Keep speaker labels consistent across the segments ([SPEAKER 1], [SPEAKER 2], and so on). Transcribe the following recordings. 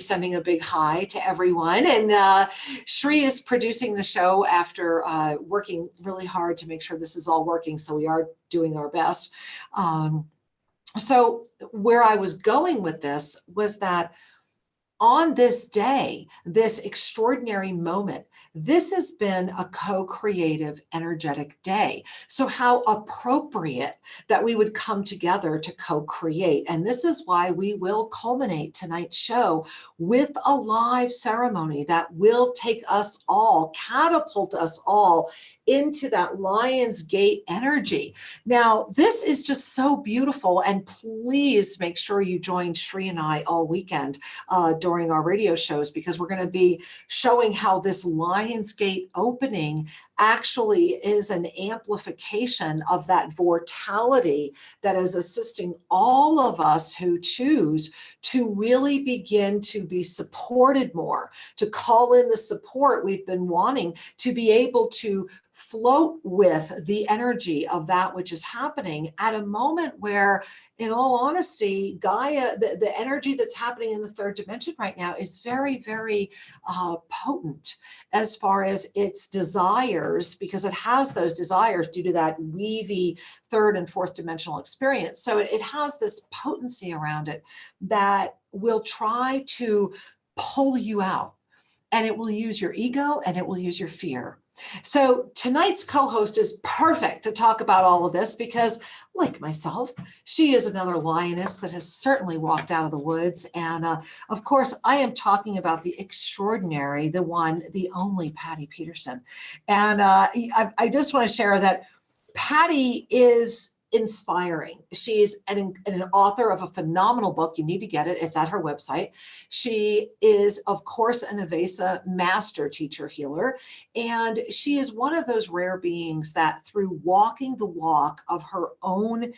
[SPEAKER 1] sending a big hi to everyone. And Shri is producing the show after working really hard to make sure this is all working. So we are doing our best. So where I was going with this was that on this day, this extraordinary moment, this has been a co-creative, energetic day. So how appropriate that we would come together to co-create. And this is why we will culminate tonight's show with a live ceremony that will take us all, catapult us all into that Lionsgate energy. Now, this is just so beautiful. And please make sure you join Shri and I all weekend during our radio shows, because we're going to be showing how this Lionsgate opening actually is an amplification of that vortality that is assisting all of us who choose to really begin to be supported more, to call in the support we've been wanting, to be able to float with the energy of that which is happening at a moment where, in all honesty, Gaia, the energy that's happening in the third dimension right now is very, very potent as far as its desires, because it has those desires due to that weavy third and fourth dimensional experience. So it has this potency around it that will try to pull you out, and it will use your ego and it will use your fear. So tonight's co-host is perfect to talk about all of this because, like myself, she is another lioness that has certainly walked out of the woods. And of course, I am talking about the extraordinary, the one, the only Patty Peterson. And I just want to share that Patti is inspiring. She's an author of a phenomenal book. You need to get it. It's at her website. She is, of course, an Avesa master teacher healer. And she is one of those rare beings that, through walking the walk of her own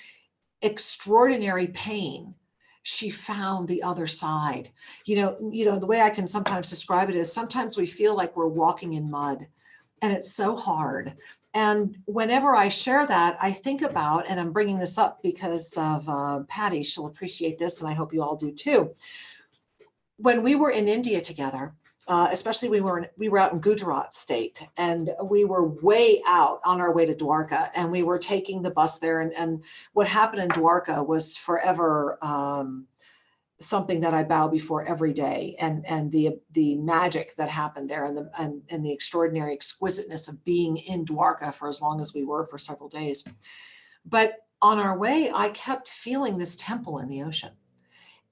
[SPEAKER 1] extraordinary pain, she found the other side. You know, the way I can sometimes describe it is sometimes we feel like we're walking in mud, and it's so hard. And whenever I share that, I think about, and I'm bringing this up because of Patti, she'll appreciate this, and I hope you all do too. When we were in India together, especially we were out in Gujarat state, and we were way out on our way to Dwarka, and we were taking the bus there. And what happened in Dwarka was forever something that I bow before every day, and the magic that happened there, and the extraordinary exquisiteness of being in Dwarka for as long as we were, for several days. But on our way, I kept feeling this temple in the ocean.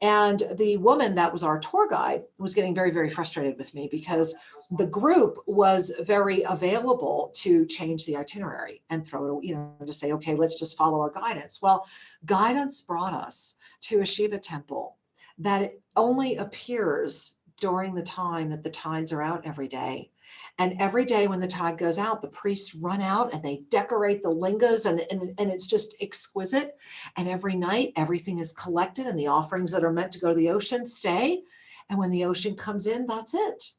[SPEAKER 1] And the woman that was our tour guide was getting very, very frustrated with me because the group was very available to change the itinerary and throw it, to say, okay, let's just follow our guidance. Well, guidance brought us to a Shiva temple that it only appears during the time that the tides are out every day. And every day when the tide goes out, the priests run out and they decorate the lingas, and it's just exquisite. And every night, everything is collected, and the offerings that are meant to go to the ocean stay. And when the ocean comes in, that's it.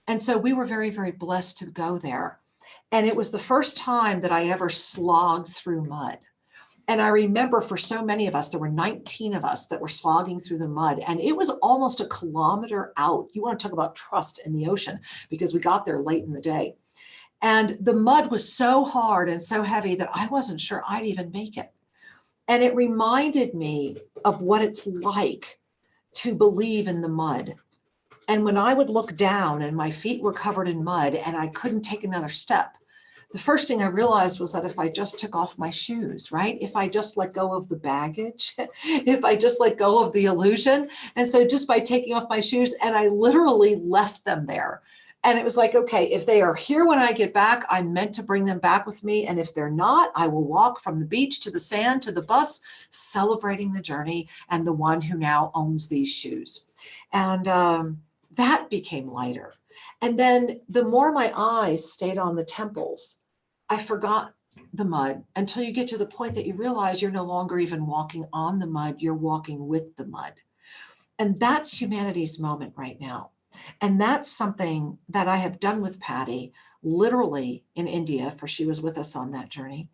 [SPEAKER 1] And so we were very, very blessed to go there. And it was the first time that I ever slogged through mud. And I remember for so many of us, there were 19 of us that were slogging through the mud, and it was almost a kilometer out. You want to talk about trust in the ocean, because we got there late in the day. And the mud was so hard and so heavy that I wasn't sure I'd even make it. And it reminded me of what it's like to believe in the mud. And when I would look down and my feet were covered in mud and I couldn't take another step, the first thing I realized was that if I just took off my shoes, right? If I just let go of the baggage, if I just let go of the illusion. And so just by taking off my shoes, and I literally left them there. And it was like, okay, if they are here when I get back, I'm meant to bring them back with me. And if they're not, I will walk from the beach to the sand to the bus, celebrating the journey and the one who now owns these shoes. And that became lighter. And then the more my eyes stayed on the temples, I forgot the mud, until you get to the point that you realize you're no longer even walking on the mud, you're walking with the mud. And that's humanity's moment right now. And that's something that I have done with Patti, literally in India, for she was with us on that journey.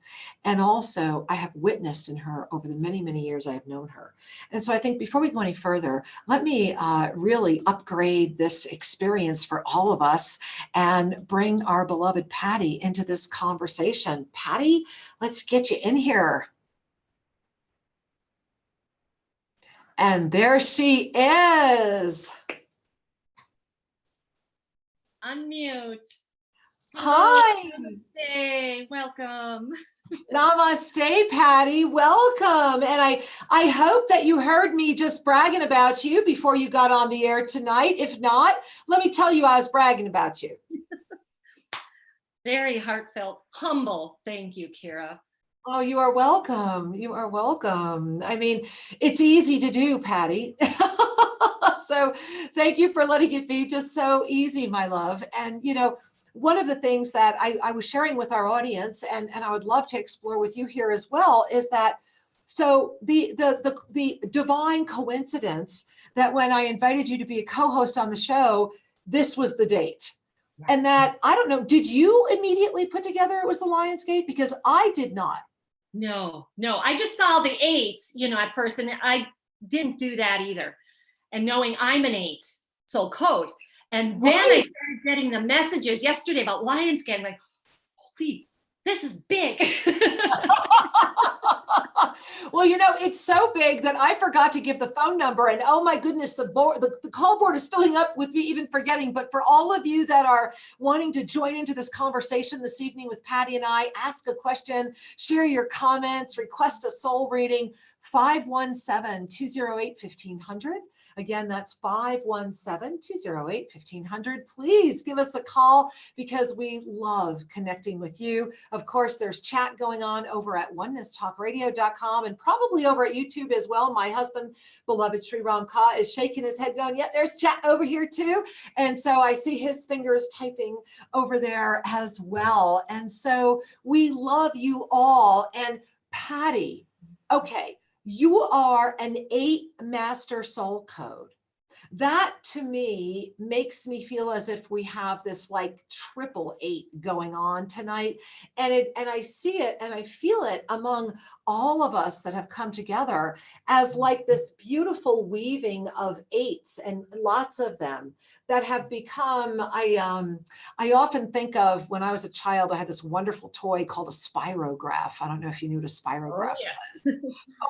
[SPEAKER 1] And also I have witnessed in her over the many, many years I have known her. And so I think before we go any further, let me really upgrade this experience for all of us and bring our beloved Patti into this conversation. Patti, let's get you in here. And there she is.
[SPEAKER 2] Unmute.
[SPEAKER 1] Hi.
[SPEAKER 2] Namaste. Welcome.
[SPEAKER 1] Namaste, Patti. Welcome. And I hope that you heard me just bragging about you before you got on the air tonight. If not, let me tell you I was bragging about you.
[SPEAKER 2] Very heartfelt, humble. Thank you, Kira.
[SPEAKER 1] Oh, you are welcome. You are welcome. I mean, it's easy to do, Patti. So thank you for letting it be just so easy, my love. And, you know, one of the things that I was sharing with our audience, and I would love to explore with you here as well, is that so the divine coincidence that when I invited you to be a co-host on the show, this was the date. And that, I don't know, did you immediately put together it was the Lionsgate? Because I did not.
[SPEAKER 2] No, I just saw the 8s, at first, and I didn't do that either. And knowing I'm an 8 soul code. And then I started getting the messages yesterday about Lionsgate. I'm like, holy, this is big.
[SPEAKER 1] Well, you know, it's so big that I forgot to give the phone number, and oh my goodness, the call board is filling up with me even forgetting. But for all of you that are wanting to join into this conversation this evening with Patti and I, ask a question, share your comments, request a soul reading, 517-208-1500. Again, that's 517-208-1500. Please give us a call because we love connecting with you. Of course, there's chat going on over at onenesstalkradio.com and probably over at YouTube as well. My husband, beloved Sri Ram Ka, is shaking his head going, yeah, there's chat over here too. And so I see his fingers typing over there as well. And so we love you all. And Patti, okay. You are an 8 master soul code. That to me makes me feel as if we have this like triple 8 going on tonight. And I see it and I feel it among all of us that have come together as like this beautiful weaving of 8s, and lots of them that have become, I often think of when I was a child, I had this wonderful toy called a spirograph. I don't know if you knew what a spirograph was.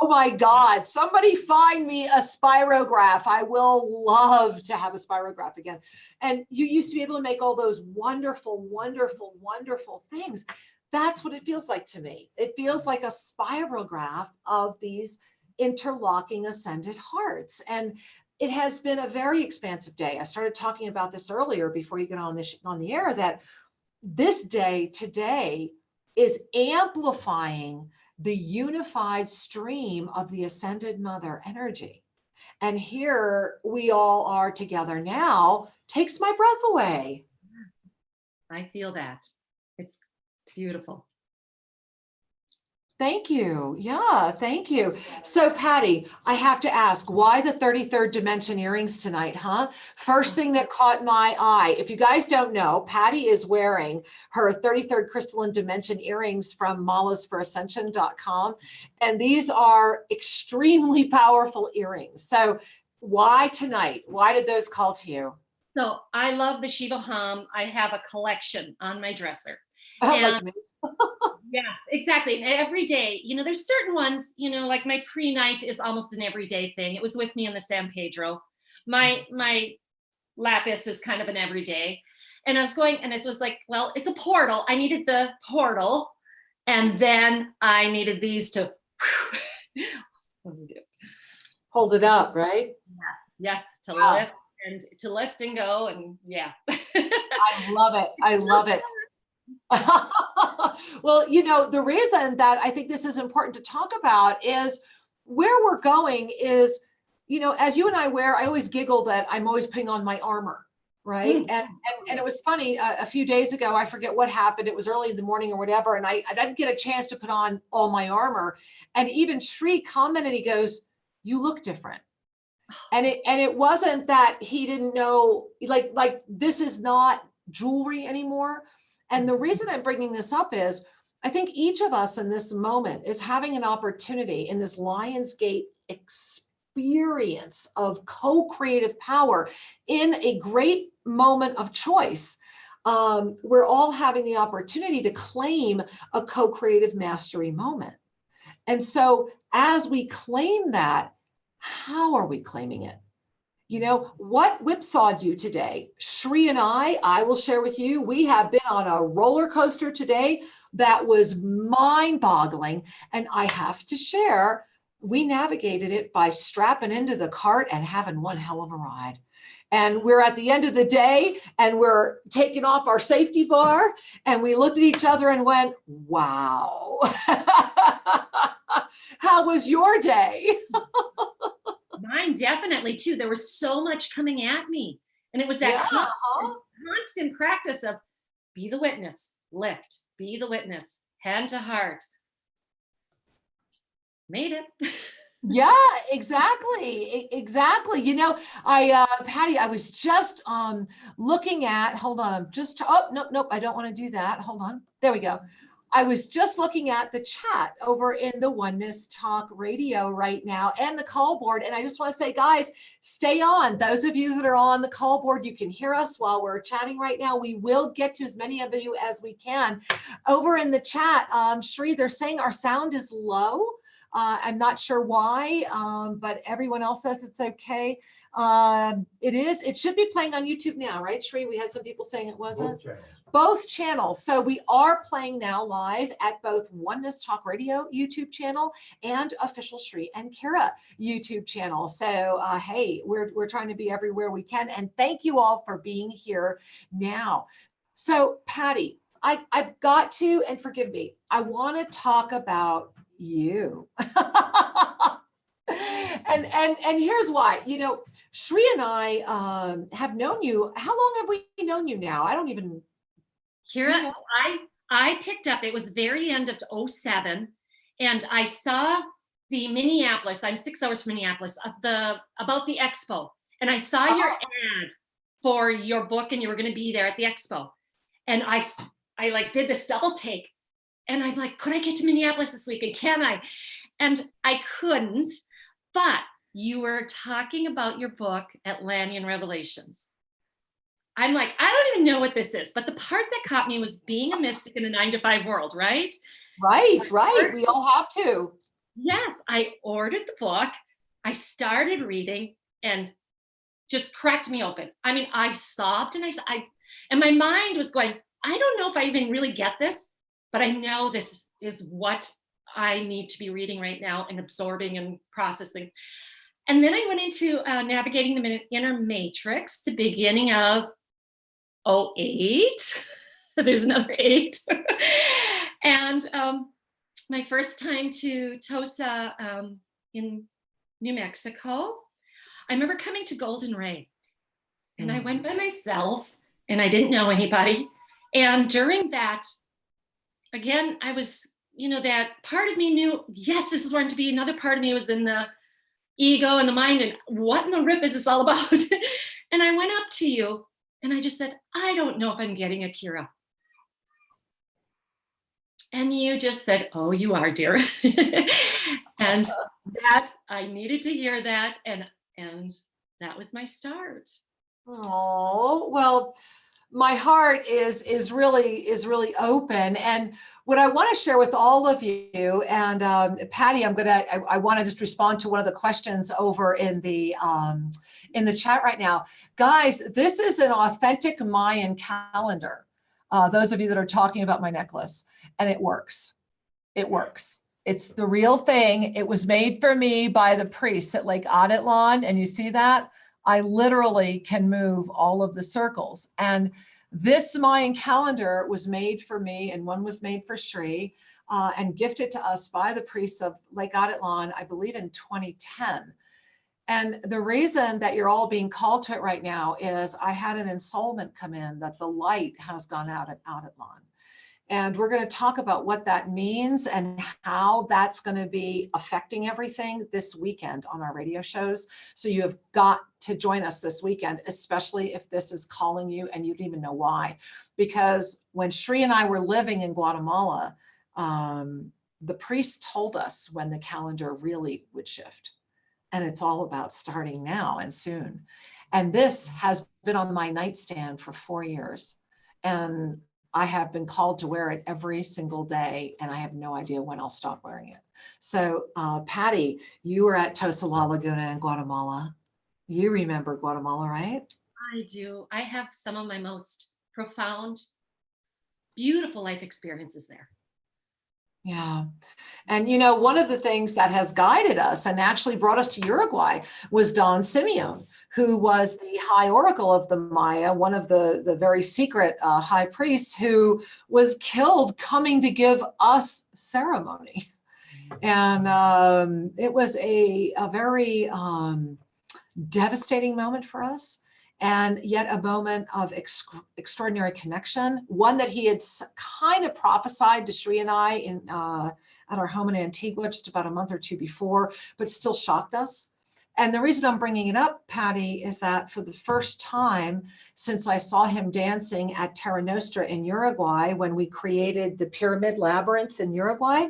[SPEAKER 1] Oh my God, somebody find me a spirograph. I will love to have a spirograph again. And you used to be able to make all those wonderful, wonderful, wonderful things. That's what it feels like to me. It feels like a spirograph of these interlocking ascended hearts. And it has been a very expansive day. I started talking about this earlier before you get on the air, that this day today is amplifying the unified stream of the ascended mother energy. And here we all are together now, takes my breath away.
[SPEAKER 2] I feel that. It's beautiful.
[SPEAKER 1] Thank you. Yeah, thank you. So Patti, I have to ask, why the 33rd dimension earrings tonight, huh? First thing that caught my eye, if you guys don't know, Patti is wearing her 33rd crystalline dimension earrings from malasforascension.com. And these are extremely powerful earrings. So why tonight? Why did those call to you?
[SPEAKER 2] So I love the Shiva Hum. I have a collection on my dresser.
[SPEAKER 1] Like me.
[SPEAKER 2] Yes, exactly. And every day, there's certain ones, like my pre-night is almost an everyday thing. It was with me in the San Pedro. My lapis is kind of an everyday. And I was going, and it was like, well, it's a portal. I needed the portal. And then I needed these to
[SPEAKER 1] hold it up, right?
[SPEAKER 2] Yes, to lift and go. And yeah.
[SPEAKER 1] I love it. I love it. Well, the reason that I think this is important to talk about is where we're going is, as you and I wear, I always giggle that I'm always putting on my armor, right? And it was funny, a few days ago, I forget what happened. It was early in the morning or whatever. And I didn't get a chance to put on all my armor. And even Sri commented, he goes, you look different. And it wasn't that he didn't know, like this is not jewelry anymore. And the reason I'm bringing this up is I think each of us in this moment is having an opportunity in this Lionsgate experience of co-creative power in a great moment of choice. We're all having the opportunity to claim a co-creative mastery moment. And so as we claim that, how are we claiming it? You know, what whipsawed you today? Shri and I will share with you, we have been on a roller coaster today that was mind-boggling. And I have to share, we navigated it by strapping into the cart and having one hell of a ride. And we're at the end of the day and we're taking off our safety bar and we looked at each other and went, wow. How was your day?
[SPEAKER 2] Mine definitely too. There was so much coming at me. And it was that constant practice of be the witness, lift, be the witness, hand to heart. Made it.
[SPEAKER 1] Yeah, exactly. Exactly. You know, Patty, I was just looking at, hold on, nope, I don't want to do that. Hold on. There we go. I was just looking at the chat over in the Oneness Talk Radio right now and the call board. And I just want to say, guys, stay on. Those of you that are on the call board, you can hear us while we're chatting right now. We will get to as many of you as we can. Over in the chat, Shri, they're saying our sound is low. I'm not sure why, but everyone else says it's okay. It is. It should be playing on YouTube now, right, Shri? We had some people saying it wasn't. Both channels. So we are playing now live at both Oneness Talk Radio YouTube channel and Official Shri and Kira YouTube channel. So hey, we're trying to be everywhere we can. And thank you all for being here now. So Patty, I've got to, and forgive me, I want to talk about you. and here's why. You know, Shri and I have known you. How long have we known you now? I don't even.
[SPEAKER 2] Kira, you know? I picked up, it was very end of 2007, and I saw the Minneapolis, I'm 6 hours from Minneapolis, about the expo. And I saw your ad for your book and you were going to be there at the expo. And I like did this double take. And I'm like, could I get to Minneapolis this weekend? Can I? And I couldn't, but you were talking about your book, Atlantean Revelations. I'm like, I don't even know what this is, but the part that caught me was being a mystic in a 9-to-5 world, right?
[SPEAKER 1] Right. We all have to.
[SPEAKER 2] Yes, I ordered the book. I started reading and just cracked me open. I mean, I sobbed and and my mind was going, I don't know if I even really get this, but I know this is what I need to be reading right now and absorbing and processing. And then I went into navigating the inner matrix, the beginning of 2008. There's another 8. And my first time to Tosa in New Mexico, I remember coming to Golden Ray. And I went by myself and I didn't know anybody. And during that, again, I was, you know, that part of me knew, yes, this is where I'm to be. Another part of me was in the ego and the mind and what in the rip is this all about? And I went up to you and I just said, I don't know if I'm getting a Kira. And you just said, oh, you are, dear. And that, I needed to hear that. And that was my start.
[SPEAKER 1] Oh, well, my heart is really open. And what I want to share with all of you, and Patty, I want to just respond to one of the questions over in the chat right now. Guys, this is an authentic Mayan calendar. Those of you that are talking about my necklace, and it works. It works. It's the real thing. It was made for me by the priests at Lake Atitlan, and you see that? I literally can move all of the circles. And this Mayan calendar was made for me, and one was made for Shri, and gifted to us by the priests of Lake Atitlan, I believe in 2010. And the reason that you're all being called to it right now is I had an ensoulment come in that the light has gone out at Atitlan. And we're going to talk about what that means and how that's going to be affecting everything this weekend on our radio shows. So you have got to join us this weekend, especially if this is calling you and you don't even know why. Because when Shri and I were living in Guatemala, the priest told us when the calendar really would shift. And it's all about starting now and soon. And this has been on my nightstand for 4 years. And I have been called to wear it every single day, and I have no idea when I'll stop wearing it. So Patti, you were at Tosa La Laguna in Guatemala. You remember Guatemala, right?
[SPEAKER 2] I do. I have some of my most profound, beautiful life experiences there.
[SPEAKER 1] Yeah. And, you know, one of the things that has guided us and actually brought us to Uruguay was Don Simeon, who was the high oracle of the Maya, one of the very secret high priests who was killed coming to give us ceremony. And it was a very devastating moment for us. And yet a moment of extraordinary connection, one that he had kind of prophesied to Shri and I at our home in Antigua just about a month or two before, but still shocked us. And the reason I'm bringing it up, Patti, is that for the first time since I saw him dancing at Terra Nostra in Uruguay, when we created the Pyramid Labyrinth in Uruguay,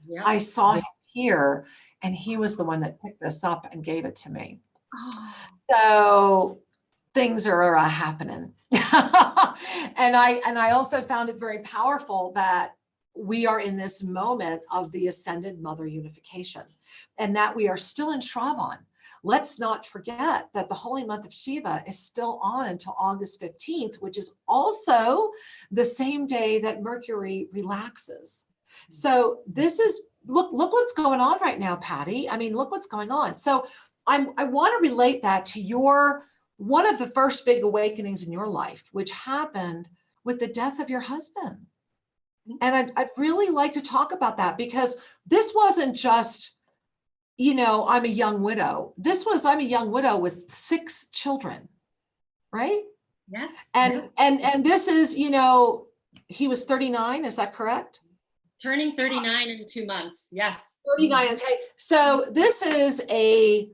[SPEAKER 1] yeah. I saw him here, and he was the one that picked this up and gave it to me. Oh. So things are happening. And I also found it very powerful that we are in this moment of the Ascended Mother unification, and that we are still in Shravan. Let's not forget that the holy month of Shiva is still on until August 15th, which is also the same day that Mercury relaxes. So this is, look what's going on right now, Patti. I mean, look what's going on. So I want to relate that to one of the first big awakenings in your life, which happened with the death of your husband. And I'd really like to talk about that, because this wasn't just, you know, I'm a young widow. I'm a young widow with 6 children, right?
[SPEAKER 2] Yes.
[SPEAKER 1] And this is, you know, he was 39, is that correct?
[SPEAKER 2] Turning 39 in 2 months, yes.
[SPEAKER 1] 39, okay. So this is a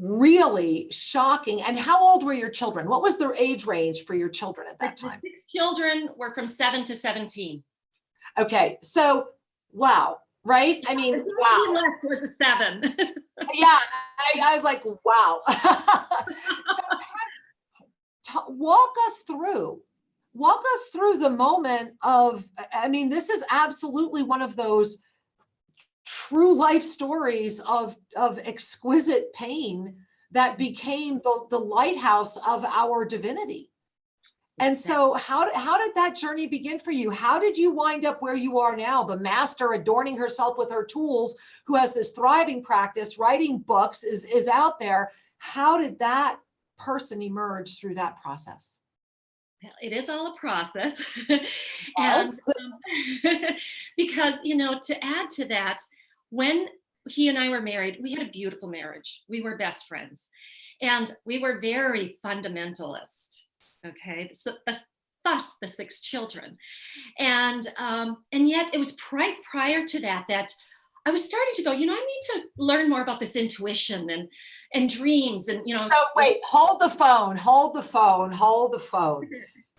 [SPEAKER 1] really shocking. And how old were your children? What was their age range for your children at that time?
[SPEAKER 2] The 6 children were from 7 to 17.
[SPEAKER 1] Okay, so wow, right? I mean, wow.
[SPEAKER 2] He left was a 7.
[SPEAKER 1] Yeah, I was like, wow. So walk us through the moment of, I mean, this is absolutely one of those true life stories of exquisite pain that became the lighthouse of our divinity. And so how did that journey begin for you? How did you wind up where you are now, the master adorning herself with her tools, who has this thriving practice, writing books, is out there? How did that person emerge through that process?
[SPEAKER 2] Well, it is all a process.
[SPEAKER 1] Yes.
[SPEAKER 2] And because, you know, to add to that, when he and I were married, we had a beautiful marriage. We were best friends, and we were very fundamentalist. Okay, so thus the 6 children, and yet it was prior to that I was starting to go, you know, I need to learn more about this intuition and dreams, and you know.
[SPEAKER 1] So wait, hold the phone.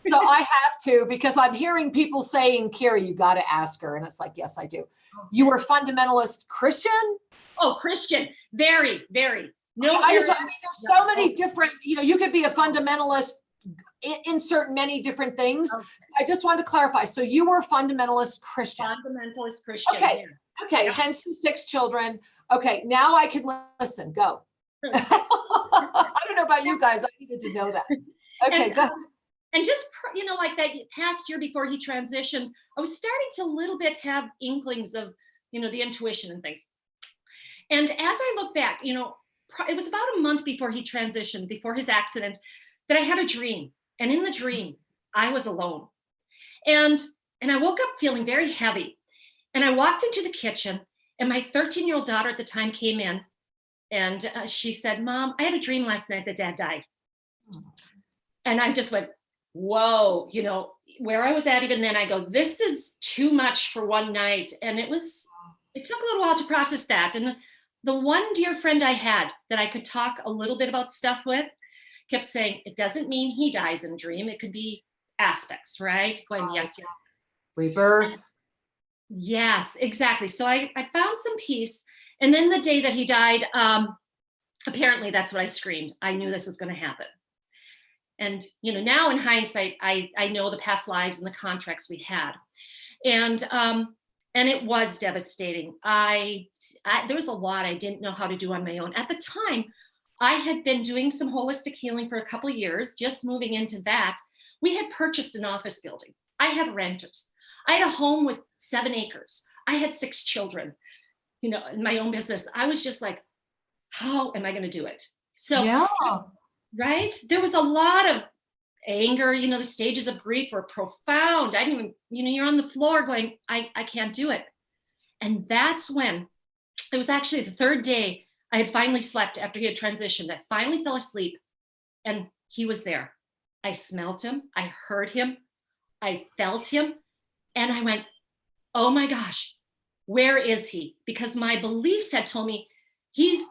[SPEAKER 1] So I have to, because I'm hearing people saying, Kira, you got to ask her, and it's like, yes, I do. Okay. You were fundamentalist Christian?
[SPEAKER 2] Oh, Christian, very, very. No,
[SPEAKER 1] I mean, there's so many different. You know, you could be a fundamentalist. Insert many different things. Okay. I just wanted to clarify. So you were fundamentalist Christian.
[SPEAKER 2] Fundamentalist Christian.
[SPEAKER 1] Okay. Yeah. Okay. Yeah. Hence the 6 children. Okay. Now I can listen. Go. I don't know about you guys. I needed to know that. Okay. Go.
[SPEAKER 2] And just, you know, like that past year before he transitioned, I was starting to a little bit have inklings of, you know, the intuition and things. And as I look back, you know, it was about a month before he transitioned, before his accident, that I had a dream. And in the dream, I was alone. And I woke up feeling very heavy. And I walked into the kitchen, and my 13-year-old daughter at the time came in, and she said, Mom, I had a dream last night that Dad died. And I just went, whoa, you know, where I was at even then, I go, this is too much for one night. And it took a little while to process that. And the one dear friend I had that I could talk a little bit about stuff with kept saying, it doesn't mean he dies in a dream. It could be aspects, right? Going, yes, yes.
[SPEAKER 1] Rebirth.
[SPEAKER 2] Yes, exactly. So I found some peace. And then the day that he died, apparently that's what I screamed. I knew this was going to happen. And, now in hindsight, I know the past lives and the contracts we had. And it was devastating. There was a lot I didn't know how to do on my own. At the time, I had been doing some holistic healing for a couple of years, just moving into that. We had purchased an office building. I had renters. I had a home with 7 acres. I had 6 children, in my own business. I was just like, how am I going to do it? So,
[SPEAKER 1] yeah.
[SPEAKER 2] Right? There was a lot of anger, the stages of grief were profound. I didn't even, you're on the floor going, I can't do it. And that's when, it was actually the 3rd day I had finally slept after he had transitioned. I finally fell asleep and he was there. I smelled him. I heard him. I felt him. And I went, oh my gosh, where is he? Because my beliefs had told me he's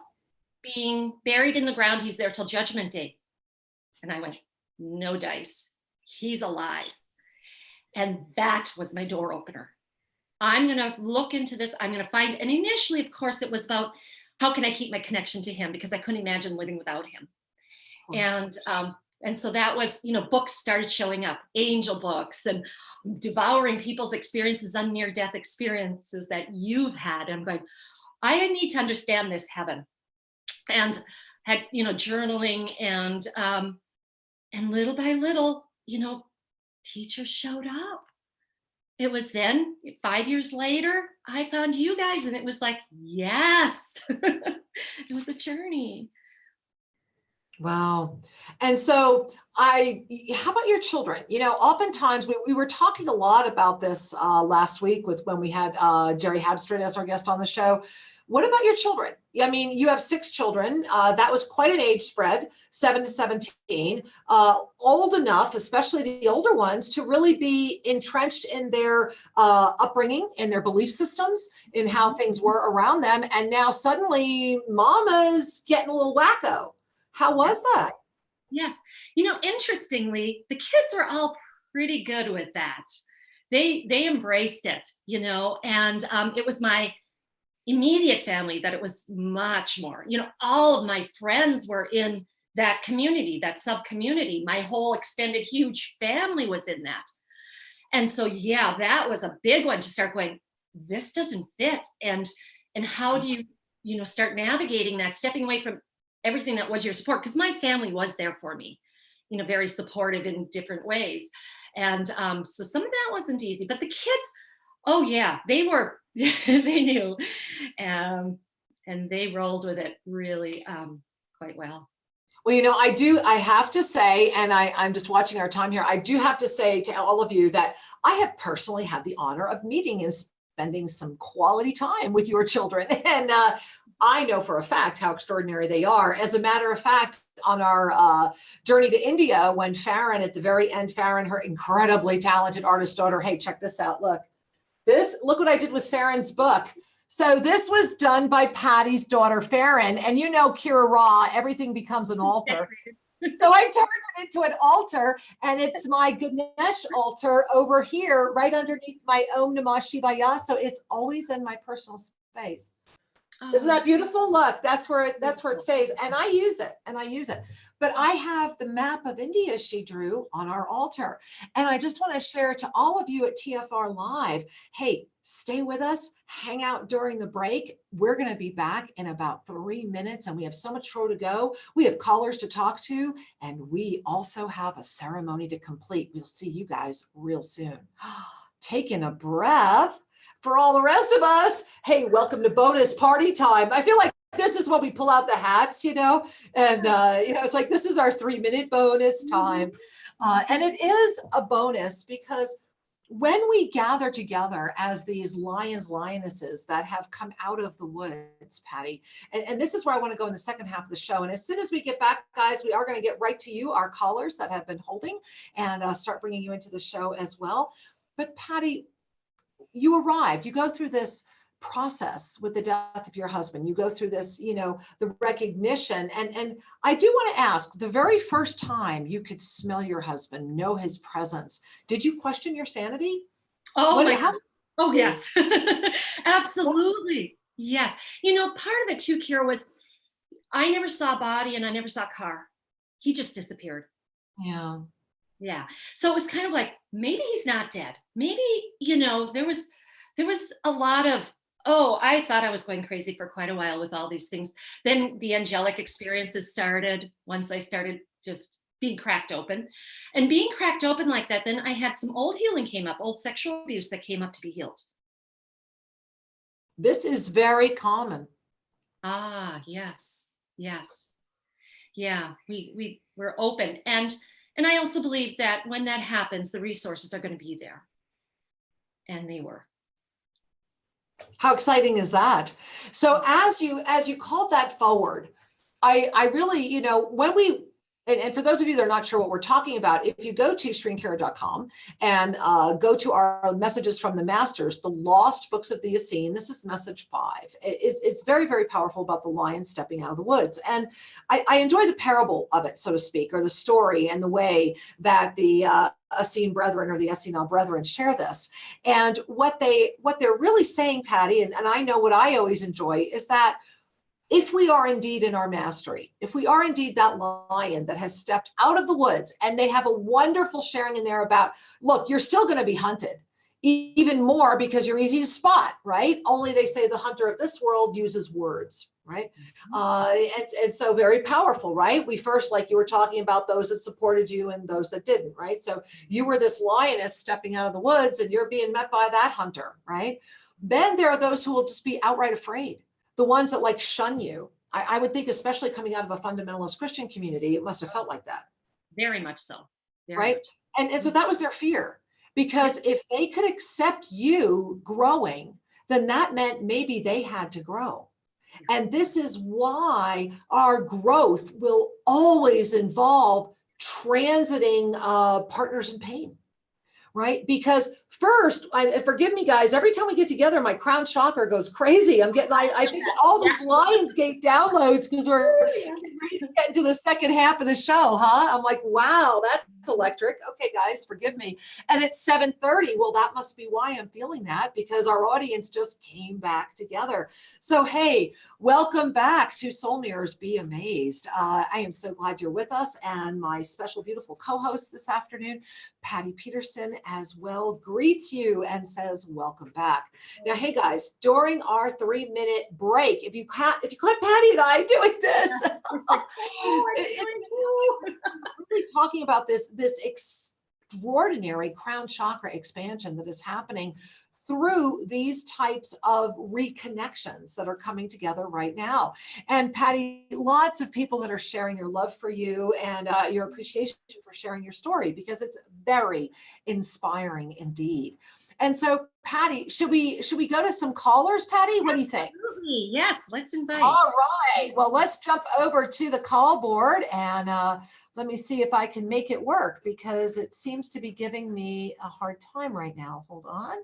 [SPEAKER 2] being buried in the ground. He's there till Judgment Day. And I went, no dice. He's alive. And that was my door opener. I'm going to look into this. I'm going to find, and initially, of course, it was about how can I keep my connection to him? Because I couldn't imagine living without him. And so that was, books started showing up, angel books, and devouring people's experiences on near-death experiences that you've had. And I'm going, I need to understand this heaven. And had, journaling and little by little, teachers showed up. It was then 5 years later, I found you guys and it was like, yes, it was a journey.
[SPEAKER 1] Wow. And so how about your children? Oftentimes we were talking a lot about this last week when we had Jerry Habstrid as our guest on the show. What about your children? I mean, you have 6 children. That was quite an age spread, 7 to 17, old enough, especially the older ones, to really be entrenched in their upbringing, in their belief systems, in how things were around them. And now suddenly mama's getting a little wacko. How was that?
[SPEAKER 2] Yes. Interestingly, the kids were all pretty good with that. They embraced it, and it was my immediate family that it was much more, all of my friends were in that community, that sub community. My whole extended huge family was in that. And so, yeah, that was a big one to start going, this doesn't fit. And how do you, start navigating that, stepping away from everything that was your support? Because my family was there for me, very supportive in different ways. And so some of that wasn't easy, but the kids, oh yeah, they were, they knew, and they rolled with it really quite well.
[SPEAKER 1] Well, I have to say, and I'm just watching our time here, I do have to say to all of you that I have personally had the honor of meeting and spending some quality time with your children. And I know for a fact how extraordinary they are. As a matter of fact, on our journey to India, when Farron, at the very end, Farron, her incredibly talented artist daughter, hey, check this out, look what I did with Farron's book. So this was done by Patty's daughter, Farron, and Kira Raa, everything becomes an altar. So I turned it into an altar, and it's my Ganesh altar over here, right underneath my Om Namah Shivaya. So it's always in my personal space. Oh, isn't that beautiful? Look, that's where it stays. And I use it. But I have the map of India she drew on our altar. And I just want to share to all of you at TFR Live, hey, stay with us, hang out during the break. We're going to be back in about 3 minutes, and we have so much to go. We have callers to talk to, and we also have a ceremony to complete. We'll see you guys real soon. Taking a breath. For all the rest of us, hey, welcome to bonus party time. I feel like this is when we pull out the hats, and it's like, this is our 3-minute bonus time. And it is a bonus because when we gather together as these lions, lionesses that have come out of the woods, Patty, and this is where I want to go in the second half of the show. And as soon as we get back, guys, we are going to get right to you, our callers that have been holding, and start bringing you into the show as well. But Patty, you arrived, you go through this process with the death of your husband. You go through this, you know, the recognition. And I do want to ask, the very first time you could smell your husband, know his presence, did you question your sanity?
[SPEAKER 2] Oh, my God. Oh, yes. Absolutely. Yes. You know, part of it too, Kira, was I never saw a body and I never saw a car. He just disappeared.
[SPEAKER 1] Yeah.
[SPEAKER 2] Yeah. So it was kind of like, maybe he's not dead. Maybe, you know, there was a lot of, oh, I thought I was going crazy for quite a while with all these things. Then the angelic experiences started once I started just being cracked open. And being cracked open like that, then I had some old healing came up, old sexual abuse that came up to be healed.
[SPEAKER 1] This is very common.
[SPEAKER 2] Ah, yes. Yes. Yeah, we're open. And I also believe that when that happens, the resources are going to be there. And they were.
[SPEAKER 1] How exciting is that? So as you called that forward, I really, you know, when we, and for those of you that are not sure what we're talking about, if you go to Shrinkira.com and go to our messages from the masters, the lost books of the Essene, this is message 5. It's very, very powerful about the lion stepping out of the woods. And I enjoy the parable of it, so to speak, or the story and the way that the Essene brethren or the Essenal brethren share this. And what they're really saying, Patty, and I know what I always enjoy is that if we are indeed in our mastery, if we are indeed that lion that has stepped out of the woods, and they have a wonderful sharing in there about, look, you're still going to be hunted even more because you're easy to spot, right? Only they say the hunter of this world uses words, right? It's so very powerful, right? We first, like you were talking about, those that supported you and those that didn't, right? So you were this lioness stepping out of the woods and you're being met by that hunter, right? Then there are those who will just be outright afraid. The ones that like shun you. I would think, especially coming out of a fundamentalist Christian community, it must have felt like that.
[SPEAKER 2] Very much so.
[SPEAKER 1] Right. And so that was their fear, because if they could accept you growing, then that meant maybe they had to grow. And this is why our growth will always involve transiting partners in pain. Right? Because first, forgive me, guys, every time we get together, my crown chakra goes crazy. I think all these Lionsgate downloads because we're ready to get into the second half of the show, huh? I'm like, wow, that's electric. Okay, guys, forgive me. And it's 7:30. Well, that must be why I'm feeling that, because our audience just came back together. So, hey, welcome back to Soul Mirrors Be Amazed. I am so glad you're with us. And my special, beautiful co-host this afternoon, Patty Peterson, as well, greets you and says, welcome back. Now, hey guys, during our 3-minute break, if you caught Patty and I doing this, really talking about this extraordinary crown chakra expansion that is happening through these types of reconnections that are coming together right now. And Patty, lots of people that are sharing their love for you and your appreciation for sharing your story, because it's very inspiring indeed. And so, Patty, should we go to some callers, Patty? What do you think?
[SPEAKER 2] Absolutely. Yes, let's invite.
[SPEAKER 1] All right. Well, let's jump over to the call board and let me see if I can make it work, because it seems to be giving me a hard time right now. Hold on.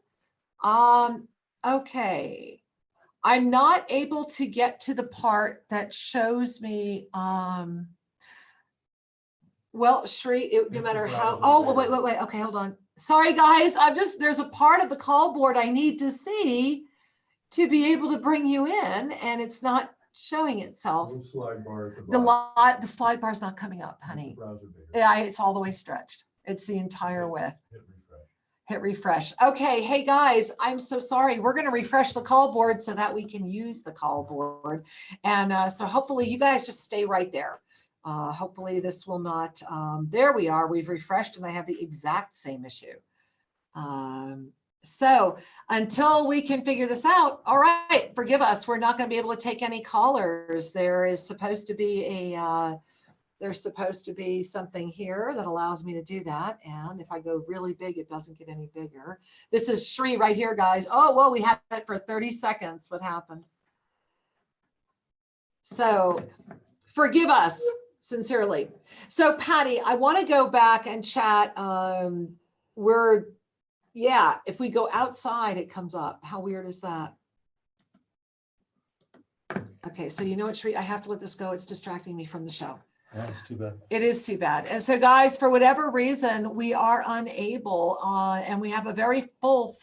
[SPEAKER 1] Okay. I'm not able to get to the part that shows me, well, Shri, no matter how, oh, wait. Okay, hold on. Sorry, guys. There's a part of the call board I need to see to be able to bring you in, and it's not showing itself. The slide bar is not coming up, honey. Yeah, it's all the way stretched. It's the entire width. Hit refresh. Okay. Hey guys, I'm so sorry. We're going to refresh the call board so that we can use the call board. And so hopefully you guys just stay right there. Hopefully this will not, there we are. We've refreshed and I have the exact same issue. So until we can figure this out, all right, forgive us. We're not going to be able to take any callers. There is supposed to be There's supposed to be something here that allows me to do that. And if I go really big, it doesn't get any bigger. This is Shri right here, guys. Oh, well, we had it for 30 seconds. What happened? So forgive us sincerely. So Patty, I want to go back and chat. If we go outside, it comes up. How weird is that? Okay, so you know what, Shri, I have to let this go. It's distracting me from the show.
[SPEAKER 3] Yeah, it's too bad.
[SPEAKER 1] It is too bad. And so guys, for whatever reason, we are unable, and we have a very full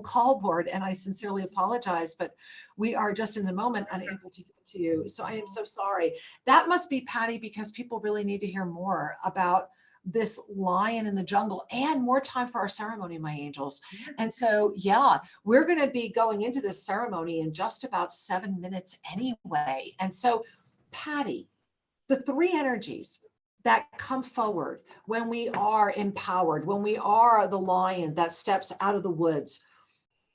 [SPEAKER 1] call board, and I sincerely apologize, but we are just in the moment unable to get to you. So I am so sorry. That must be, Patty, because people really need to hear more about this lion in the jungle and more time for our ceremony, my angels. And so, yeah, we're going to be going into this ceremony in just about 7 minutes anyway. And so, Patty, the three energies that come forward when we are empowered, when we are the lion that steps out of the woods,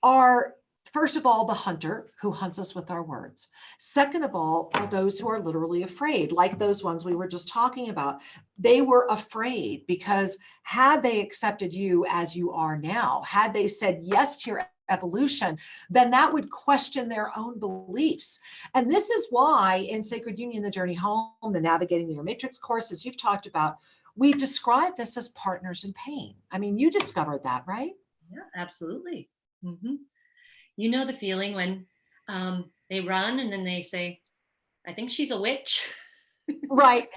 [SPEAKER 1] are, first of all, the hunter who hunts us with our words. Second of all, are those who are literally afraid, like those ones we were just talking about. They were afraid because had they accepted you as you are now, had they said yes to your evolution, then that would question their own beliefs. And this is why in Sacred Union, the Journey Home, the Navigating the Matrix courses you've talked about, we describe this as partners in pain. I mean, you discovered that, right?
[SPEAKER 2] Yeah, absolutely. Mm-hmm. You know the feeling when they run and then they say, I think she's a witch.
[SPEAKER 1] Right.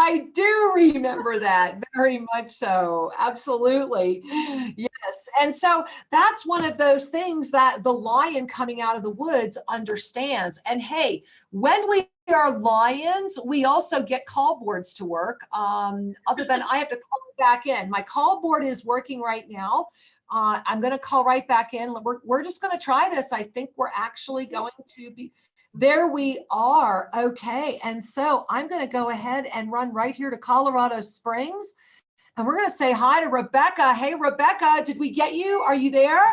[SPEAKER 1] I do remember that very much so. Absolutely. Yes. And so that's one of those things that the lion coming out of the woods understands. And hey, when we are lions, we also get call boards to work. Other than I have to call back in. My call board is working right now. I'm going to call right back in. We're just going to try this. I think we're actually going to be. There we are. Okay. And so I'm going to go ahead and run right here to Colorado Springs. And we're going to say hi to Rebecca. Hey, Rebecca, did we get you? Are you there?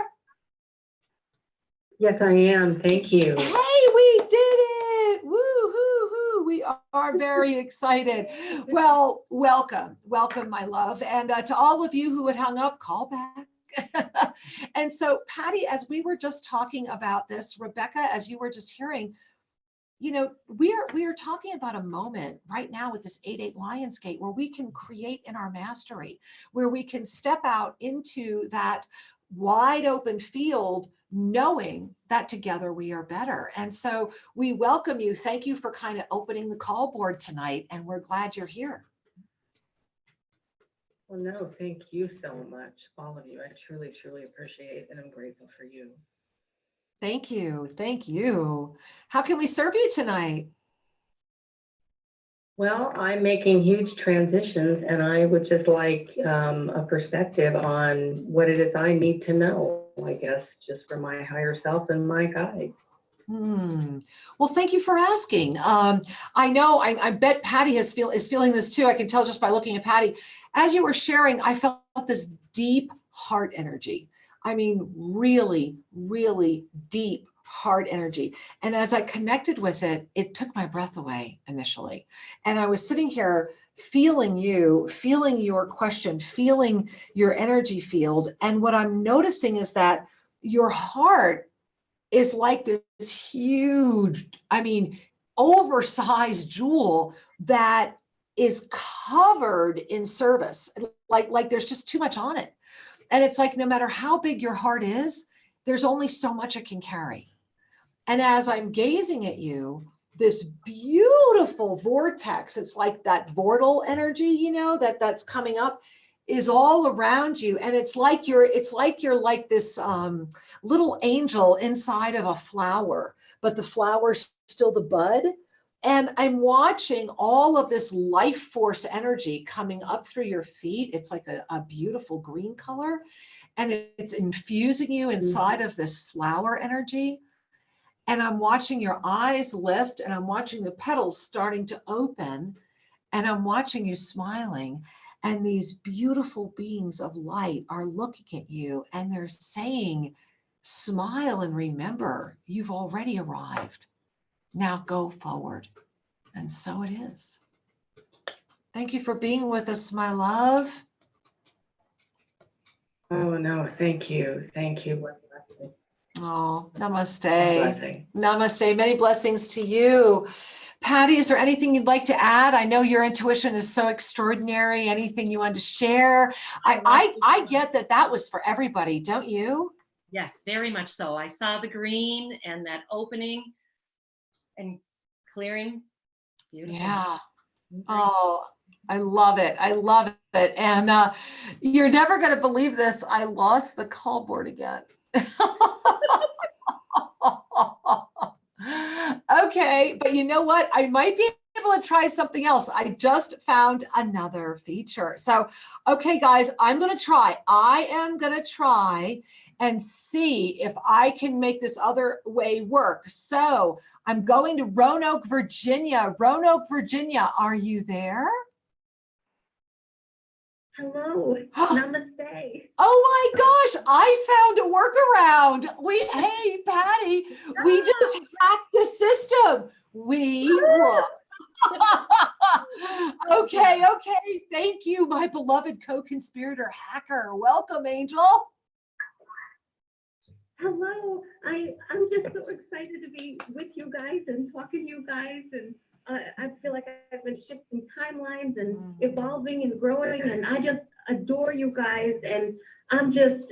[SPEAKER 4] Yes, I am. Thank you.
[SPEAKER 1] Hey, we did it. Woo hoo hoo. We are very excited. Well, welcome. Welcome, my love. And to all of you who had hung up, call back. And so, Patty, as we were just talking about this, Rebecca, as you were just hearing, you know, we are talking about a moment right now with this 8/8 Lionsgate where we can create in our mastery, where we can step out into that wide open field, knowing that together we are better. And so we welcome you. Thank you for kind of opening the call board tonight, and we're glad you're here.
[SPEAKER 4] Well, no, thank you so much, all of you. I truly, truly appreciate and I'm grateful for you.
[SPEAKER 1] Thank you. Thank you. How can we serve you tonight?
[SPEAKER 4] Well, I'm making huge transitions and I would just like a perspective on what it is I need to know, I guess, just for my higher self and my guide.
[SPEAKER 1] Well, thank you for asking. I know, I bet Patty is feeling this too. I can tell just by looking at Patty. As you were sharing, I felt this deep heart energy. I mean, really, really deep heart energy. And as I connected with it, it took my breath away initially. And I was sitting here feeling you, feeling your question, feeling your energy field. And what I'm noticing is that your heart is like this huge, I mean, oversized jewel that is covered in service. Like there's just too much on it. And it's like, no matter how big your heart is, there's only so much it can carry. And as I'm gazing at you, this beautiful vortex, it's like that vortal energy, you know, that's coming up is all around you. And it's like you're like this little angel inside of a flower, but the flower's still the bud. And I'm watching all of this life force energy coming up through your feet. It's like a beautiful green color, and it's infusing you inside of this flower energy. And I'm watching your eyes lift, and I'm watching the petals starting to open, and I'm watching you smiling. And these beautiful beings of light are looking at you and they're saying, smile and remember, you've already arrived. Now go forward. And so it is. Thank you for being with us, my love.
[SPEAKER 4] Oh, no, thank you. Thank you. What a blessing.
[SPEAKER 1] Oh,
[SPEAKER 4] What a
[SPEAKER 1] namaste.
[SPEAKER 4] blessing.
[SPEAKER 1] Namaste. Many blessings to you. Patty, is there anything you'd like to add? I know your intuition is so extraordinary. Anything you want to share? I get that was for everybody, don't you?
[SPEAKER 2] Yes, very much so. I saw the green and that opening and clearing. Beautiful.
[SPEAKER 1] Yeah. Oh, I love it. I love it. And you're never going to believe this. I lost the call board again. Okay, but you know what? I might be able to try something else. I just found another feature. So, okay, guys, I'm going to try. I am going to try and see if I can make this other way work. So I'm going to Roanoke, Virginia. Roanoke, Virginia, are you there?
[SPEAKER 3] Hello, namaste.
[SPEAKER 1] Oh my gosh, I found a workaround. Hey, Patty, we just hacked the system. We rock. Okay. Thank you, my beloved co-conspirator hacker. Welcome, Angel.
[SPEAKER 3] Hello, I'm just so excited to be with you guys and talking to you guys, and I feel like I've been shifting timelines and evolving and growing, and I just adore you guys, and I'm just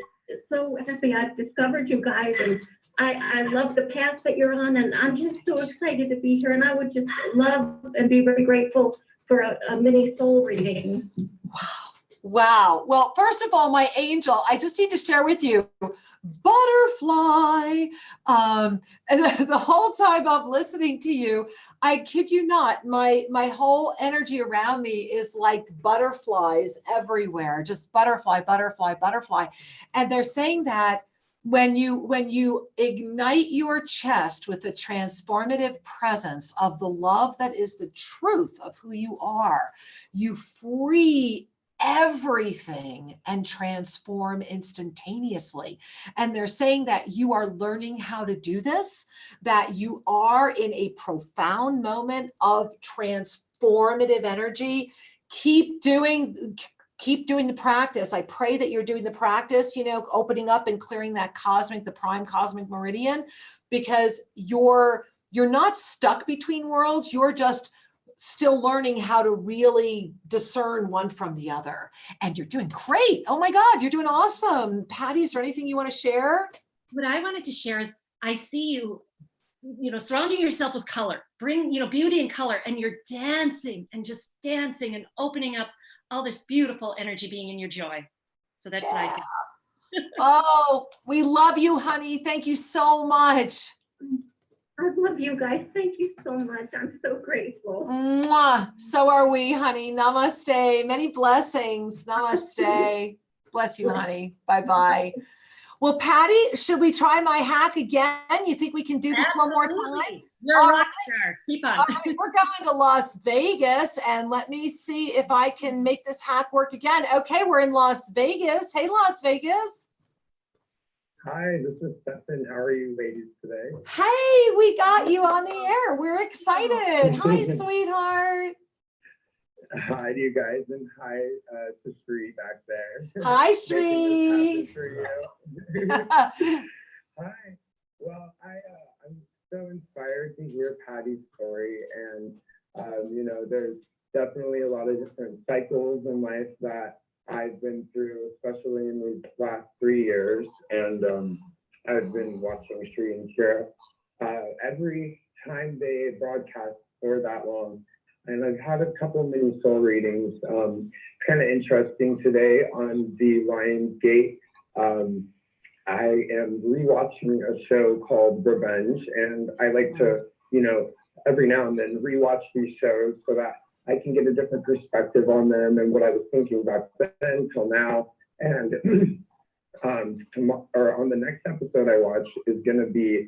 [SPEAKER 3] so happy I've discovered you guys, and I love the path that you're on, and I'm just so excited to be here, and I would just love and be very grateful for a mini soul reading.
[SPEAKER 1] Wow. Well, first of all, my angel, I just need to share with you, butterfly. And the whole time I'm listening to you, I kid you not, my whole energy around me is like butterflies everywhere, just butterfly, butterfly, butterfly. And they're saying that when you ignite your chest with the transformative presence of the love that is the truth of who you are, you free everything and transform instantaneously. And they're saying that you are learning how to do this, that you are in a profound moment of transformative energy. Keep doing the practice. I pray that you're doing the practice, opening up and clearing that the prime cosmic meridian, because you're not stuck between worlds. You're just still learning how to really discern one from the other. And you're doing great. Oh my God, you're doing awesome. Patty, is there anything you want to share?
[SPEAKER 2] What I wanted to share is I see you, surrounding yourself with color, bring, beauty and color, and you're dancing and just dancing and opening up all this beautiful energy being in your joy. So that's what I think.
[SPEAKER 1] Oh, we love you, honey. Thank you so much.
[SPEAKER 3] I love you guys. Thank you so much. I'm so grateful.
[SPEAKER 1] Mwah. So are we, honey. Namaste. Many blessings. Namaste. Bless you, honey. Bye-bye. Well, Patty, should we try my hack again? You think we can do this one more time?
[SPEAKER 2] You're a rock star. Keep on.
[SPEAKER 1] All right, we're going to Las Vegas, and let me see if I can make this hack work again. Okay, we're in Las Vegas. Hey, Las Vegas.
[SPEAKER 5] Hi, this is Stefan. How are you ladies today?
[SPEAKER 1] Hey, we got you on the air. We're excited. Hi, sweetheart.
[SPEAKER 5] Hi to you guys, and hi to Sri back there.
[SPEAKER 1] Hi, Sri.
[SPEAKER 5] Hi. Well, I'm so inspired to hear Patty's story, and there's definitely a lot of different cycles in life that I've been through, especially in these last 3 years, and I've been watching Sri and Kira every time they broadcast for that long. And I've had a couple mini soul readings. Kind of interesting today on the Lionsgate. I am rewatching a show called Revenge, and I like to, every now and then rewatch these shows so that I can get a different perspective on them and what I was thinking back then till now. And on the next episode I watch is going to be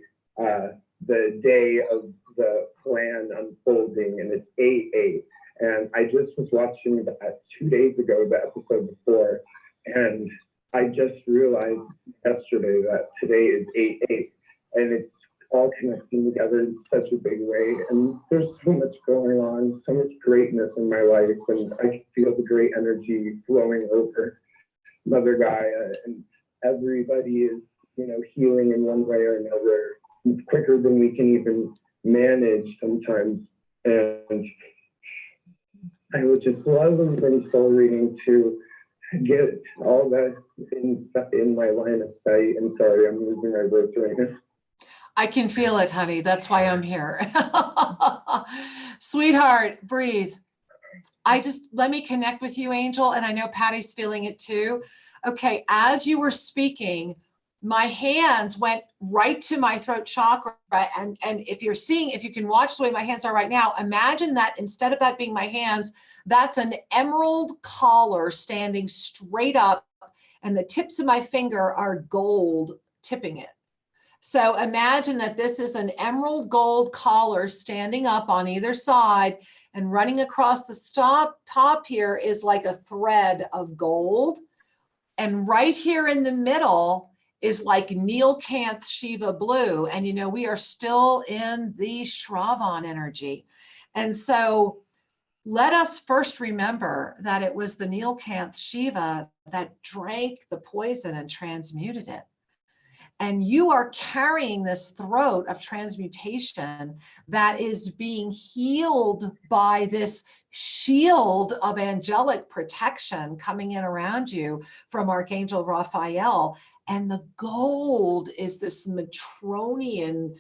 [SPEAKER 5] the day of the plan unfolding, and it's 8/8. And I just was watching that 2 days ago, the episode before, and I just realized yesterday that today is 8/8, and it's all connecting together in such a big way. And there's so much going on, so much greatness in my life, and I can feel the great energy flowing over Mother Gaia, and everybody is, you know, healing in one way or another, quicker than we can even manage sometimes. And I would just love in soul reading to get all that in my line of sight. I'm sorry, I'm losing my words right now.
[SPEAKER 1] I can feel it, honey. That's why I'm here. Sweetheart, breathe. Let me connect with you, Angel. And I know Patty's feeling it too. Okay, as you were speaking, my hands went right to my throat chakra. And if you can watch the way my hands are right now, imagine that instead of that being my hands, that's an emerald collar standing straight up, and the tips of my finger are gold tipping it. So imagine that this is an emerald gold collar standing up on either side, and running across the top here is like a thread of gold. And right here in the middle is like Neelkanth Shiva blue. And you know, we are still in the Shravan energy. And so let us first remember that it was the Neelkanth Shiva that drank the poison and transmuted it. And you are carrying this throat of transmutation that is being healed by this shield of angelic protection coming in around you from Archangel Raphael. And the gold is this Matronian,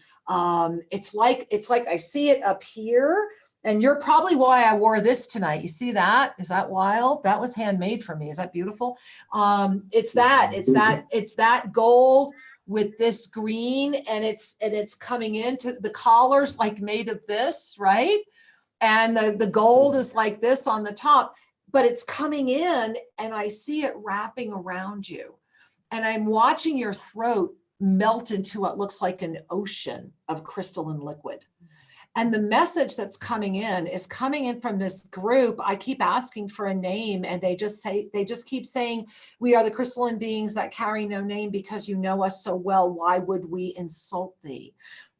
[SPEAKER 1] it's like I see it up here. And you're probably why I wore this tonight. You see that? Is that wild? That was handmade for me. Is that beautiful? It's that gold with this green, and it's coming into the collar's like made of this, right? And the gold is like this on the top, but it's coming in, and I see it wrapping around you. And I'm watching your throat melt into what looks like an ocean of crystalline liquid. And the message that's coming in is coming in from this group. I keep asking for a name, and they just keep saying, we are the crystalline beings that carry no name, because you know us so well. Why would we insult thee?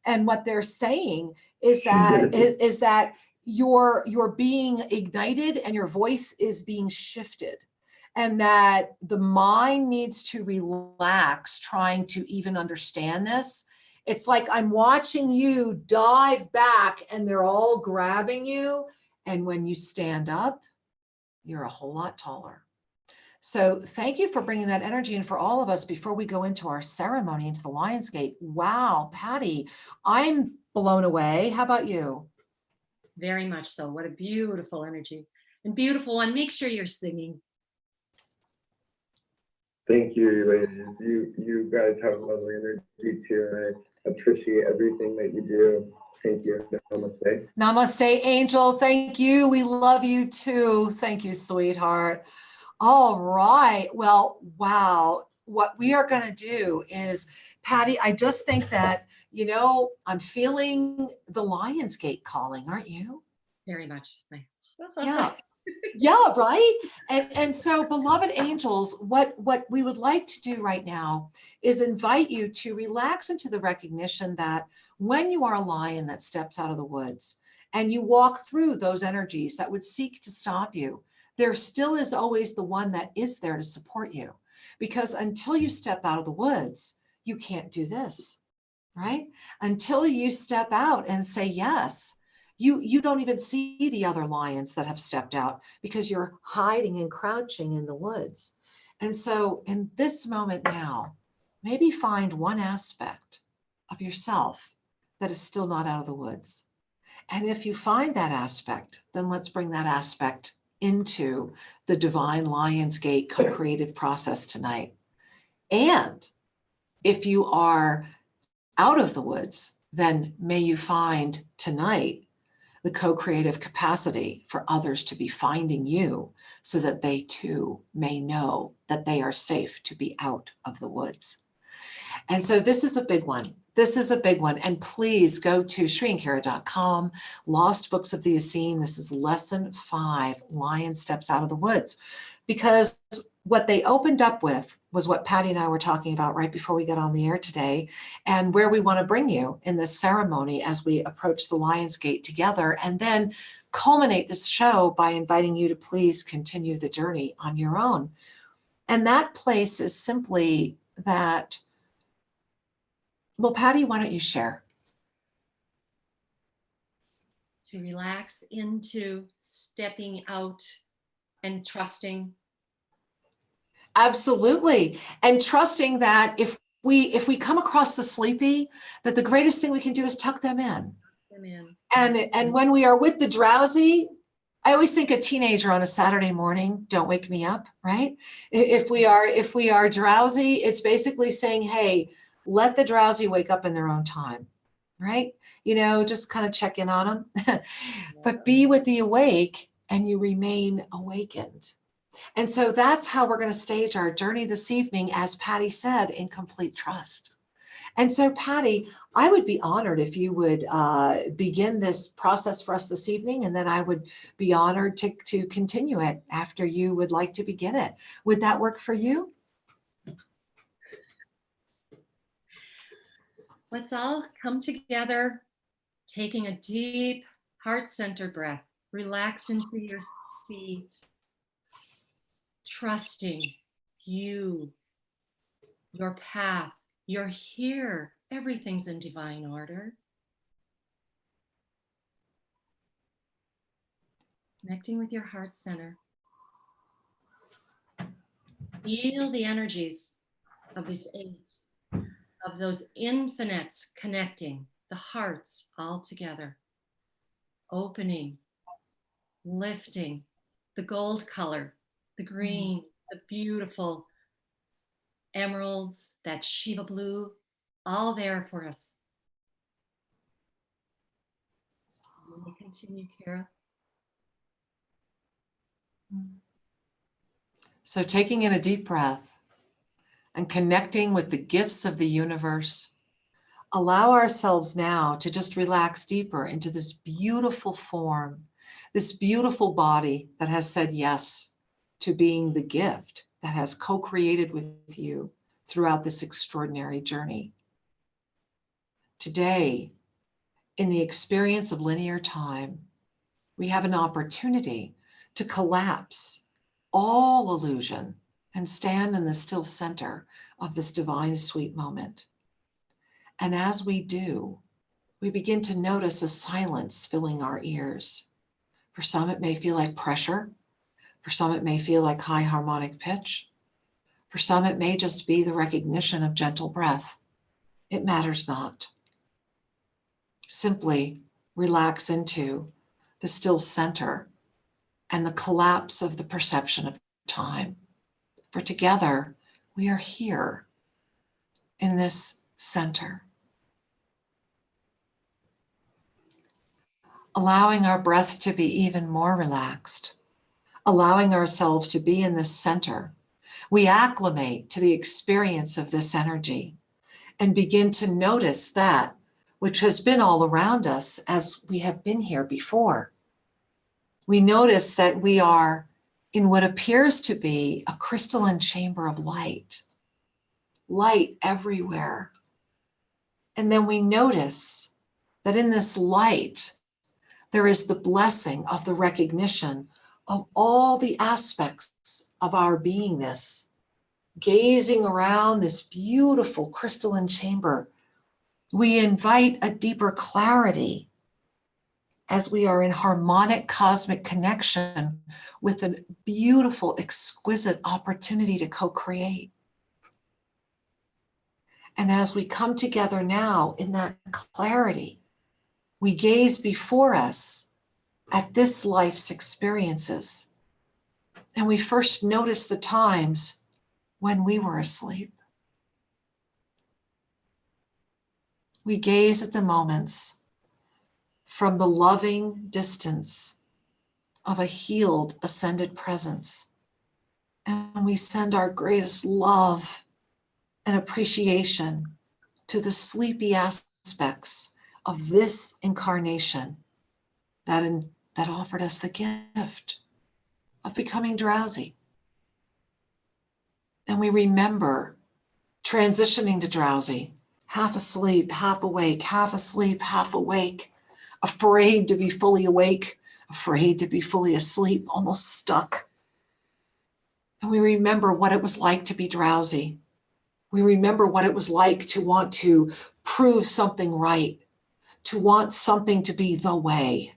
[SPEAKER 1] And what they're saying is that you're being ignited, and your voice is being shifted, and that the mind needs to relax trying to even understand this. It's like I'm watching you dive back, and they're all grabbing you. And when you stand up, you're a whole lot taller. So thank you for bringing that energy in for all of us before we go into our ceremony into the Lionsgate. Wow, Patty, I'm blown away. How about you?
[SPEAKER 2] Very much so. What a beautiful energy. And beautiful one, make sure you're singing.
[SPEAKER 5] Thank you, ladies. You guys have lovely energy too, and I appreciate everything that you do. Thank you. Namaste.
[SPEAKER 1] Namaste, Angel. Thank you. We love you too. Thank you, sweetheart. All right. Well, wow. What we are going to do is, Patty, I just think that, you know, I'm feeling the Lionsgate calling, aren't you?
[SPEAKER 2] Very much.
[SPEAKER 1] Yeah. Yeah, right. And so, beloved angels, what we would like to do right now is invite you to relax into the recognition that when you are a lion that steps out of the woods and you walk through those energies that would seek to stop you, there still is always the one that is there to support you. Because until you step out of the woods, you can't do this, right? Until you step out and say yes. You don't even see the other lions that have stepped out because you're hiding and crouching in the woods. And so in this moment now, maybe find one aspect of yourself that is still not out of the woods. And if you find that aspect, then let's bring that aspect into the divine Lionsgate co-creative process tonight. And if you are out of the woods, then may you find tonight the co-creative capacity for others to be finding you so that they too may know that they are safe to be out of the woods. And so this is a big one. This is a big one. And please go to SriandKira.com, Lost Books of the Essene. This is lesson 5, Lion Steps Out of the Woods. Because what they opened up with was what Patty and I were talking about right before we got on the air today, and where we want to bring you in this ceremony as we approach the Lionsgate together, and then culminate this show by inviting you to please continue the journey on your own. And that place is simply that, well, Patty, why don't you share?
[SPEAKER 2] To relax into stepping out and trusting.
[SPEAKER 1] Absolutely. And trusting that if we come across the sleepy, that the greatest thing we can do is tuck them in. And when we are with the drowsy, I always think a teenager on a Saturday morning, don't wake me up, right? If we are drowsy, it's basically saying, hey, let the drowsy wake up in their own time, right? You know, just kind of check in on them, but be with the awake and you remain awakened. And so that's how we're going to stage our journey this evening, as Patty said, in complete trust. And so, Patty, I would be honored if you would begin this process for us this evening, and then I would be honored to continue it after you would like to begin it. Would that work for you?
[SPEAKER 2] Let's all come together, taking a deep heart-centered breath. Relax into your seat, trusting you, your path. You're here. Everything's in divine order. Connecting with your heart center. Feel the energies of these 8, of those infinites connecting, the hearts all together. Opening, lifting, the gold color, the green, the beautiful emeralds, that Shiva blue, all there for us. Let me continue, Kira.
[SPEAKER 1] So taking in a deep breath and connecting with the gifts of the universe, allow ourselves now to just relax deeper into this beautiful form, this beautiful body that has said yes to being the gift that has co-created with you throughout this extraordinary journey. Today, in the experience of linear time, we have an opportunity to collapse all illusion and stand in the still center of this divine sweet moment. And as we do, we begin to notice a silence filling our ears. For some, it may feel like pressure. For some, it may feel like high harmonic pitch. For some, it may just be the recognition of gentle breath. It matters not. Simply relax into the still center and the collapse of the perception of time. For together, we are here in this center. Allowing our breath to be even more relaxed, allowing ourselves to be in this center, we acclimate to the experience of this energy and begin to notice that which has been all around us as we have been here before. We notice that we are in what appears to be a crystalline chamber of light, light everywhere. And then we notice that in this light, there is the blessing of the recognition of all the aspects of our beingness. Gazing around this beautiful crystalline chamber, we invite a deeper clarity as we are in harmonic cosmic connection with a beautiful, exquisite opportunity to co-create. And as we come together now in that clarity, we gaze before us at this life's experiences. And we first notice the times when we were asleep. We gaze at the moments from the loving distance of a healed, ascended presence. And we send our greatest love and appreciation to the sleepy aspects of this incarnation that offered us the gift of becoming drowsy. And we remember transitioning to drowsy, half asleep, half awake, half asleep, half awake, afraid to be fully awake, afraid to be fully asleep, almost stuck. And we remember what it was like to be drowsy. We remember what it was like to want to prove something right, to want something to be the way.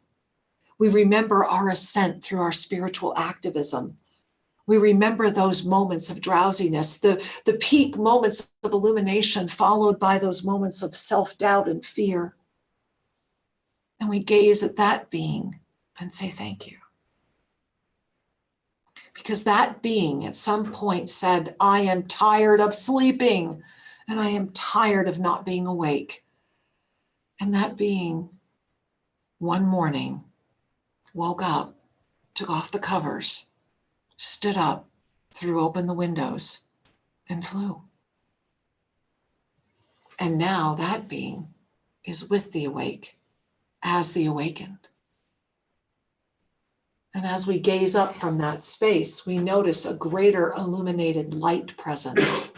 [SPEAKER 1] We remember our ascent through our spiritual activism. We remember those moments of drowsiness, the peak moments of illumination, followed by those moments of self-doubt and fear. And we gaze at that being and say, thank you. Because that being at some point said, I am tired of sleeping and I am tired of not being awake. And that being one morning woke up, took off the covers, stood up, threw open the windows, and flew. And now that being is with the awake as the awakened. And as we gaze up from that space, we notice a greater illuminated light presence.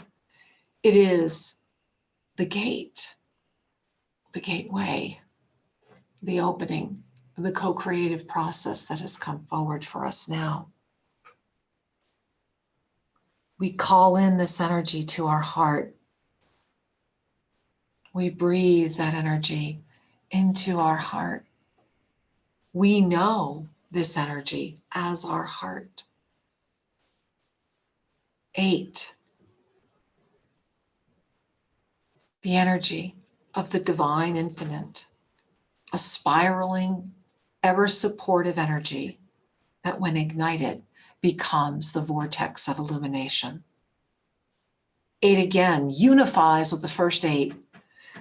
[SPEAKER 1] It is the gate, the gateway, the opening, the co-creative process that has come forward for us now. We call in this energy to our heart. We breathe that energy into our heart. We know this energy as our heart. 8, the energy of the divine infinite, a spiraling, ever supportive energy that when ignited becomes the vortex of illumination. 8 again unifies with the first 8,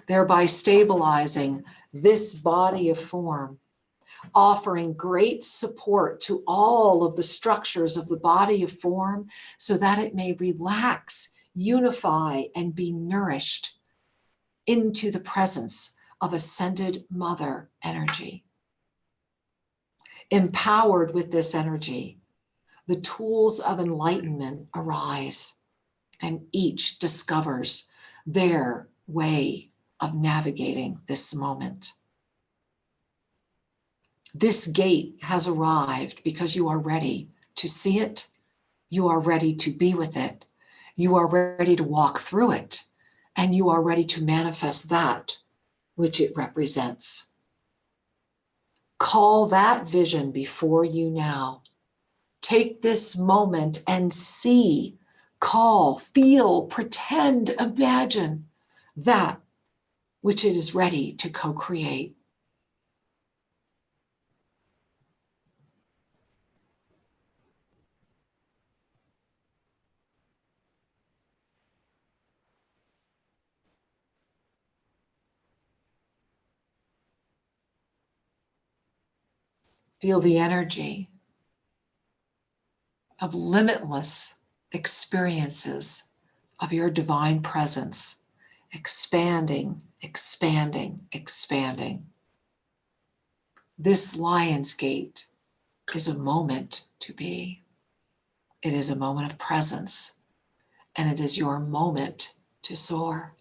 [SPEAKER 1] thereby stabilizing this body of form, offering great support to all of the structures of the body of form so that it may relax, unify, and be nourished into the presence of ascended mother energy. Empowered with this energy, the tools of enlightenment arise, and each discovers their way of navigating this moment. This gate has arrived because you are ready to see it, you are ready to be with it, you are ready to walk through it, and you are ready to manifest that which it represents. Call that vision before you now. Take this moment and see, call, feel, pretend, imagine that which it is ready to co-create. Feel the energy of limitless experiences of your divine presence, expanding, expanding, expanding. This Lionsgate is a moment to be. It is a moment of presence, and it is your moment to soar.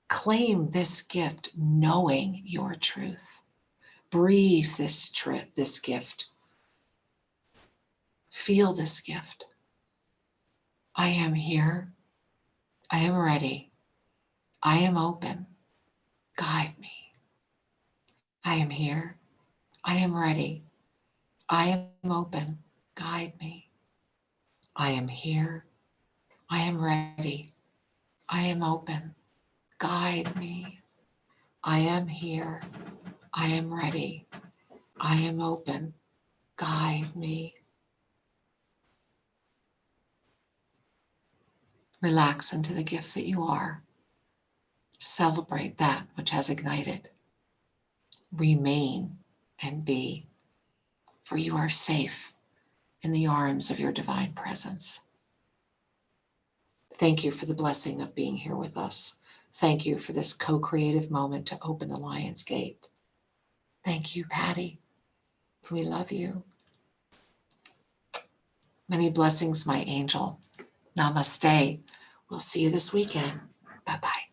[SPEAKER 1] Claim this gift knowing your truth. Breathe this gift. Feel this gift. I am here. I am ready. I am open. Guide me. I am here. I am ready. I am open. Guide me. I am here. I am ready. I am open. Guide me. I am here. I am ready. I am open. Guide me. Relax into the gift that you are. Celebrate that which has ignited. Remain and be, for you are safe in the arms of your divine presence. Thank you for the blessing of being here with us. Thank you for this co-creative moment to open the Lion's Gate. Thank you, Patti. We love you. Many blessings, my angel. Namaste. We'll see you this weekend. Bye-bye.